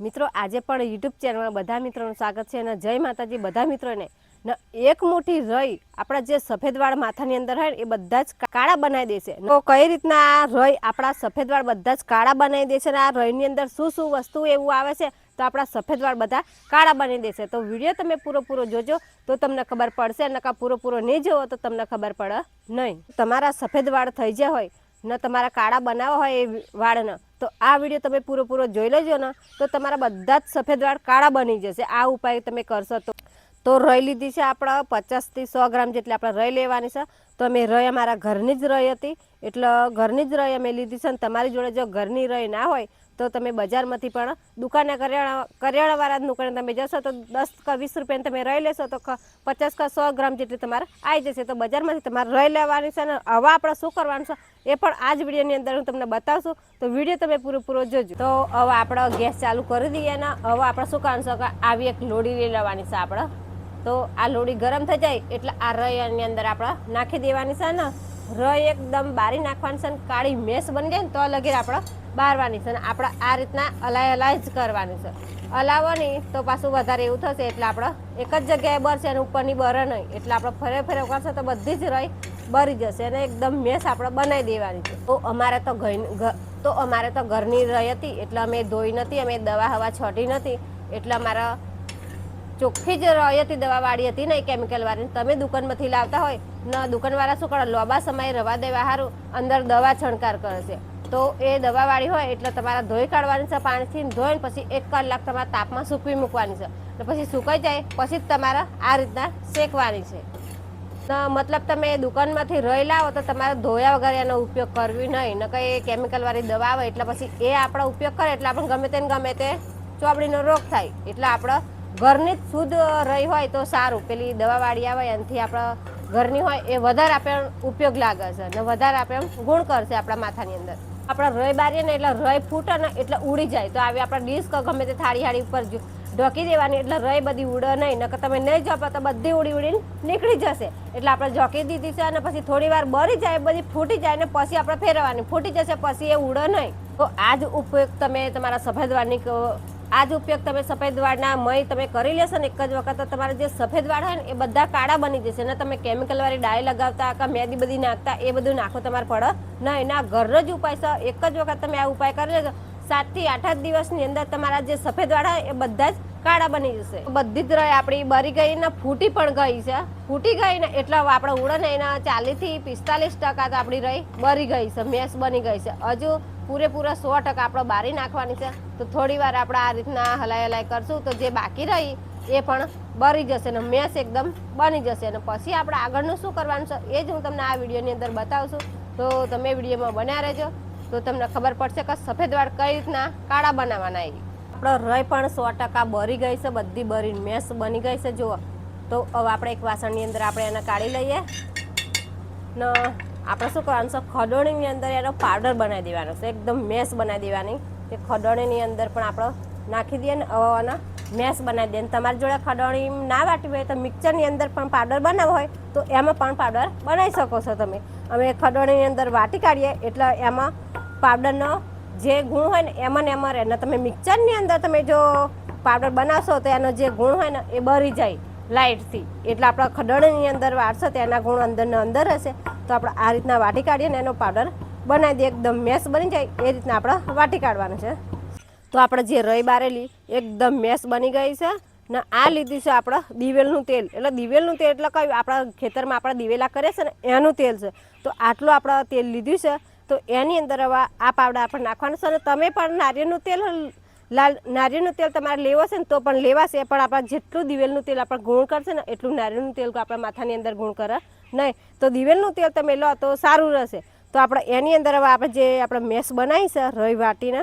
મિત્રો આજે પણ યુટ્યુબ ચેનલમાં બધા મિત્રોનું સ્વાગત છે અને જય માતાજી બધા મિત્રોને એક મોટી રઈ આપણા જે સફેદ વાળ માથાની અંદર હોય એ બધા જ કાળા બનાવી દેશે તો કઈ રીતના આ રઈ આપણા સફેદ વાળ બધા જ કાળા બનાવી દેશે અને આ રઈની અંદર શું શું વસ્તુ એવું આવે છે તો આપણા સફેદ વાળ બધા કાળા બની દેશે તો વિડીયો તમે પૂરો જોજો તો તમને ખબર પડશે નકા પૂરો નહીં જોવો તો તમને ખબર પડે નહીં તમારા સફેદ વાળ થઈ જાય હોય ન તમારા કાળા બનાવવા હોય એ વાળને તો આ વિડીયો તમે પૂરો જોઈ લેજો ને તો તમારા બધા જ સફેદ વાળ કાળા બની જશે આ ઉપાય તમે કરશો તો રઈ લીધી છે આપણે 50 થી 100 ગ્રામ જેટલી આપણે રઈ લેવાની છે તો અમે રઈ અમારા ઘરની જ રઈ હતી એટલે ઘરની જ રઈ અમે લીધી છે અને તમારી જોડે જો ઘરની રઈ ના હોય તો તમે બજારમાંથી પણ દુકાને કરિયાણાવાળા દુકાને તમે જશો તો 10 કે 20 રૂપિયાની તમે રઈ લેશો તો 50 કે 100 ગ્રામ જેટલી તમારે આવી જશે તો બજારમાંથી તમારે રઈ લેવાની છે અને હવે આપણે શું કરવાનું છે એ પણ આ જ વિડીયોની અંદર હું તમને બતાવશું તો વિડીયો તમે પૂરો જોજો તો હવે આપણે ગેસ ચાલુ કરી દઈએ ને હવે આપણે શું કરવાનું છે કે આવી એક લોડી લઈ લેવાની છે આપણે તો આ લોડી ગરમ થઈ જાય એટલે આ રઈની અંદર આપણે નાખી દેવાની છે ને રઈ એકદમ બારી નાખવાની છે ને કાળી મેસ બની જાય ને તો લગીર આપણે બારવાની છે ને આપણે આ રીતના હલાય જ કરવાની છે હલાવવાની તો પાછું વધારે એવું થશે એટલે આપણે એક જ જગ્યાએ બરશે અને ઉપરની બરે નહીં એટલે આપણે ફરે કરશે તો બધી જ રઈ બરી જશે અને એકદમ મેસ આપણે બનાવી દેવાની છે તો અમારે તો ઘરની રઈ હતી એટલે અમે ધોઈ નથી અમે દવા હવા છોટી નથી એટલે અમારા ચોખ્ખી જ રઈ હતી દવાવાળી હતી નહીં કેમિકલવાળી તમે દુકાનમાંથી લાવતા હોય ને દુકાનવાળા શું કરે લાંબા સમય રવા દેવા સારું અંદર દવા છણકાર કરે છે તો એ દવાવાળી હોય એટલે તમારે ધોઈ કાઢવાની છે પાણીથી ધોઈને પછી 1 કલાક તમારા તાપમાં સૂકવી મૂકવાની છે અને પછી સુકાઈ જાય પછી જ તમારે આ રીતના શેકવાની છે મતલબ તમે દુકાનમાંથી રઈ લાવો તો તમારે ધોયા વગર એનો ઉપયોગ કરવી નહીં ને કંઈ કેમિકલવાળી દવા આવે એટલે પછી એ આપણો ઉપયોગ કરે એટલે આપણે ગમે તે ચોબડીનો રોગ થાય એટલે આપણે ઘરની જ શુદ્ધ રઈ હોય તો સારું પેલી દવાવાળી આવે એનાથી આપણે ઘરની હોય એ વધારે આપણે ઉપયોગ લાગે છે ને વધારે આપણે ગુણ કરશે આપણા માથાની અંદર આપણે રઈ બારીએ ને એટલે રઈ ફૂટે ને એટલે ઉડી જાય તો આવી આપણે ડીશ કે ગમે તે થાળી ઉપર ઢોકી દેવાની એટલે રઈ બધી ઉડે નહીં નકર તમે નહીં જોપો તો બધી ઉડીને નીકળી જશે એટલે આપણે ઢોકી દીધી છે અને પછી થોડી વાર બળી જાય બધી ફૂટી જાય ને પછી આપણે ફેરવવાની ફૂટી જશે પછી એ ઉડે નહીં તો આ જ ઉપયોગ તમે તમારા સફેદ વાળની આ જ ઉપયોગ તમે સફેદ વાળના મય તમે કરી લેશો ને એક જ વખત તો તમારા જે સફેદ વાળ હોય ને એ બધા કાળા બની જશે ને તમે કેમિકલવાળી ડાય લગાવતા કે મહેંદી બધી નાખતા એ બધું નાખો તમારે પડે નહીં ના ઘરનો જ ઉપાય છે એક જ વખત તમે આ ઉપાય કરી લેશો 7 થી 8 દિવસની અંદર તમારા જે સફેદ વાળ હોય એ બધા જ કાળા બની જશે બધી જ રઈ આપણી બરી ગઈ ને ફૂટી પણ ગઈ છે ફૂટી ગઈ ને એટલે આપણે ઉડે ને એના 40 થી 45% તો આપણી રઈ બરી ગઈ છે મેસ બની ગઈ છે હજુ પૂરેપૂરા 100% આપણે બારી નાખવાની છે તો થોડી વાર આપણે આ રીતના હલાય કરશું તો જે બાકી રહી એ પણ બરી જશે ને મેસ એકદમ બની જશે અને પછી આપણે આગળનું શું કરવાનું છે એ જ હું તમને આ વિડીયોની અંદર બતાવશું તો તમે વિડીયોમાં બન્યા રહેજો તો તમને ખબર પડશે કે સફેદ વાળ કઈ રીતના કાળા બનાવવાના એ આપણે રઈ પણ 100% બરી ગઈ છે બધી બરી મેસ બની ગઈ છે જુઓ તો હવે આપણે એક વાસણની અંદર આપણે એને કાઢી લઈએ ને આપણે શું કરવાનું છે ખડોણીની અંદર એનો પાવડર બનાવી દેવાનો છે એકદમ મેસ બનાવી દેવાની તે ખડોણીની અંદર પણ આપણે નાખી દઈએ ને અને મેસ બનાવી દઈએ તમારી જોડે ખડોણી ના વાટી હોય તો મિક્સરની અંદર પણ પાવડર બનાવવો હોય તો એમાં પણ પાવડર બનાવી શકો છો તમે અમે ખડોણીની અંદર વાટી કાઢીએ એટલે એમાં પાવડરનો જે ગુણ હોય ને એમાં રહે ને તમે મિક્સરની અંદર તમે જો પાવડર બનાવશો તો એનો જે ગુણ હોય ને એ બળી જાય લાઇટથી એટલે આપણા ખડોણીની અંદર વાળશો તો એના ગુણ અંદર હશે તો આપણે આ રીતના વાટી કાઢીએ ને એનો પાવડર બનાવી દઈએ એકદમ મેસ બની જાય એ રીતના આપણે વાટી કાઢવાનું છે તો આપણે જે રઈ બારેલી એકદમ મેસ બની ગઈ છે ને આ લીધી છે આપણે દિવેલનું તેલ એટલે દિવેલનું તેલ એટલે કયું આપણા ખેતરમાં આપણે દિવેલા કરીએ છે ને એનું તેલ છે તો આટલું આપણે તેલ લીધું છે તો એની અંદર હવે આ પાવડર આપણે નાખવાનું છે અને તમે પણ નારિયેળનું તેલ તમારે લેવો છે ને તો પણ લેવાશે પણ આપણે જેટલું દિવેલનું તેલ આપણે ગુણ કરશે ને એટલું નારિયેળનું તેલ આપણા માથાની અંદર ગુણ કરે નહીં તો દિવેલનું તેલ તમે લો તો સારું રહેશે તો આપણે એની અંદર હવે આપણે જે આપણે મેસ બનાવી છે રઈ વાટીને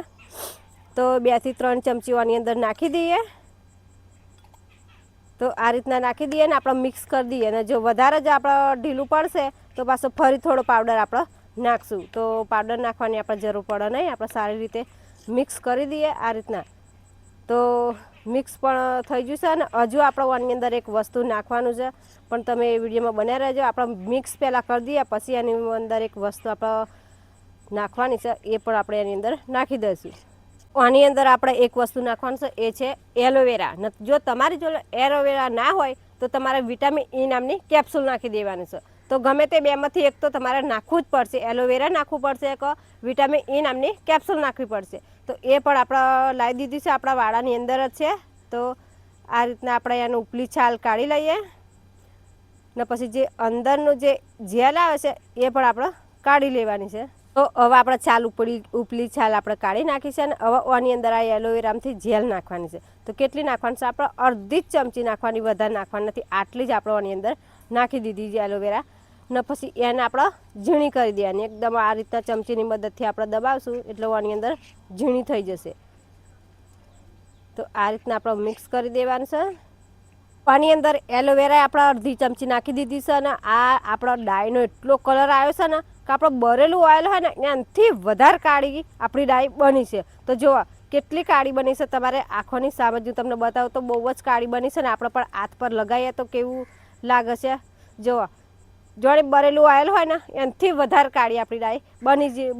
તો 2 થી 3 ચમચીઓ આની અંદર નાખી દઈએ તો આ રીતના નાખી દઈએ ને આપણે મિક્સ કરી દઈએ અને જો વધારે જ આપણે ઢીલું પડશે તો પાછો ફરી થોડો પાવડર આપણે નાખશું તો પાવડર નાખવાની આપણે જરૂર પડે નહીં આપણે સારી રીતે મિક્સ કરી દઈએ આ રીતના તો મિક્સ પણ થઈ જશે અને હજુ આપણે આની અંદર એક વસ્તુ નાખવાનું છે પણ તમે એ વિડીયોમાં બન્યા રહેજો આપણે મિક્સ પહેલાં કરી દઈએ પછી એની અંદર એક વસ્તુ આપણે નાખવાની છે એ પણ આપણે એની અંદર નાખી દઈશું આની અંદર આપણે એક વસ્તુ નાખવાનું છે, એ છે એલોવેરા. જો તમારી જોડે એલોવેરા ના હોય તો તમારે વિટામિન ઈ નામની કેપ્સ્યુલ નાખી દેવાની છે. તો ગમે તે બેમાંથી એક તો તમારે નાખવું જ પડશે. એલોવેરા નાખવું પડશે કે વિટામિન ઈ નામની કેપ્સ્યુલ નાખવી પડશે. તો એ પણ આપણે લાવી દીધી છે, આપણા વાળાની અંદર જ છે. તો આ રીતના આપણે એનું ઉપલી છાલ કાઢી લઈએ ને પછી જે અંદરનું જે જેલ આવે છે એ પણ આપણે કાઢી લેવાની છે. તો હવે આપણે છાલ ઉપલી છાલ આપણે કાઢી નાખી છે અને હવે આની અંદર આ એલોવેરામાંથી જેલ નાખવાની છે. તો કેટલી નાખવાની છે? આપણે અડધી જ ચમચી નાખવાની, વધારે નાખવાની નથી. આટલી જ આપણે આની અંદર નાખી દીધી છે એલોવેરા ને પછી એને આપણે ઝીણી કરી દેવાની. એકદમ આ રીતના ચમચીની મદદથી આપણે દબાવશું એટલે આની અંદર ઝીણી થઈ જશે. તો આ રીતના આપણે મિક્સ કરી દેવાનું છે. આની અંદર એલોવેરા આપણે અડધી ચમચી નાખી દીધી છે અને આ આપણો ડાયનો એટલો કલર આવ્યો છે ને કે આપણો બરેલું ઓઇલ હોય ને એનાથી વધારે કાળી આપણી ડાય બની છે. તો જુઓ કેટલી કાળી બની છે, તમારે આંખોની સામે જો તમને બતાવું તો બહુ જ કાળી બની છે ને આપણે પણ હાથ પર લગાવીએ તો કેવું લાગે છે. જુઓ જોડે બરેલું ઓઇલ હોય ને એનાથી વધારે કાળી આપણી ડાય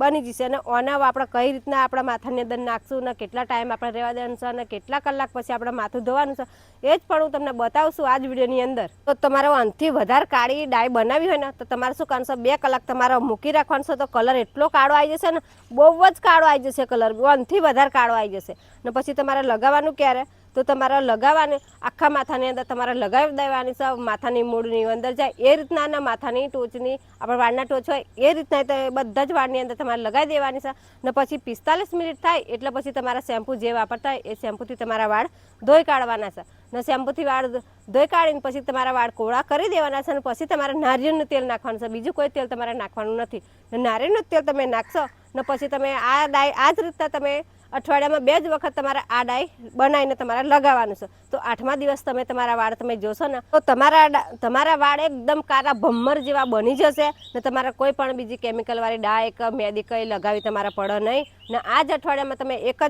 બની જશે. અને ઓના આપણે કઈ રીતના આપણા માથાની અંદર નાખશું ને કેટલા ટાઈમ આપણે રહેવા દેવાનું છે અને કેટલા કલાક પછી આપણે માથું ધોવાનું છે એ જ પણ હું તમને બતાવશું આ જ વિડીયોની અંદર. તો તમારે આનાથી વધારે કાળી ડાય બનાવી હોય ને તો તમારે શું કરવાનું છે, 2 કલાક તમારે મૂકી રાખવાનું છે. તો કલર એટલો કાળો આવી જશે ને, બહુ જ કાળો આવી જશે કલર, આનાથી વધારે કાળો આવી જશે. ને પછી તમારે લગાવવાનું ક્યારે? તો તમારે લગાવવાની આખા માથાની અંદર તમારે લગાવી દેવાની છે. માથાની મૂળની અંદર જાય એ રીતના માથાની ટોચની આપણે વાળના ટોચ હોય એ રીતના બધા જ વાળની અંદર તમારે લગાવી દેવાની છે. ને પછી 45 મિનિટ થાય એટલે પછી તમારા શેમ્પૂ જે વાપરતા હોય એ શેમ્પૂથી તમારા વાળ ધોઈ કાઢવાના છે. ને શેમ્પૂથી વાળ ધોઈ કાઢીને પછી તમારા વાળ કોળા કરી દેવાના છે. અને પછી તમારે નારિયેળનું તેલ નાખવાનું છે, બીજું કોઈ તેલ તમારે નાખવાનું નથી. ને નારિયેળનું તેલ તમે નાખશો ને પછી તમે આ ડાય આ જ રીતના તમે અઠવાડિયામાં 2 જ વખત તમારે આ ડાય બનાવીને તમારે લગાવવાનું છે. તો 8મા દિવસ તમે તમારા વાળ તમે જોશો ને તો તમારા વાળ એકદમ કાળા ભમ્મર જેવા બની જશે. ને તમારે કોઈ પણ બીજી કેમિકલવાળી ડાય કે મહેંદી કંઈ લગાવી તમારે પડે નહીં. ને આ જ અઠવાડિયામાં તમે એક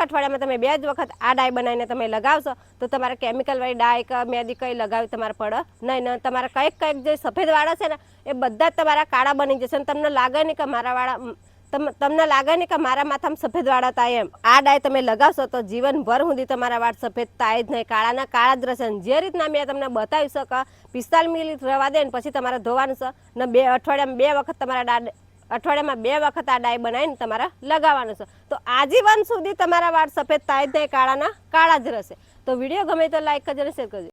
અઠવાડિયામાં તમે 2 જ વખત આ ડાય બનાવીને તમે લગાવશો તો તમારે કેમિકલવાળી ડાય કે મહેંદી કંઈ લગાવી તમારે પડે નહીં. ને તમારા કંઈક જે સફેદ વાળા છે ને એ બધા જ તમારા કાળા બની જશે. અને તમને લાગે નહીં કે મારા માથામાં સફેદ વાળા થાય એમ. આ ડાય તમે લગાવશો તો જીવનભર સુધી તમારા વાળ સફેદ થાય જ નહીં, કાળાના કાળા જ રહેશે. જે રીતના મેં તમને બતાવી શકે 45 મિનિટ રહેવા દે ને પછી તમારે ધોવાનું છે. ને અઠવાડિયામાં 2 વખત આ ડાય બનાવીને તમારે લગાવવાનું છે. તો આજીવન સુધી તમારા વાળ સફેદ થાય જ નહીં, કાળાના કાળા જ રહેશે. તો વિડીયો ગમે તો લાઈક કરજો અને શેર કરજો.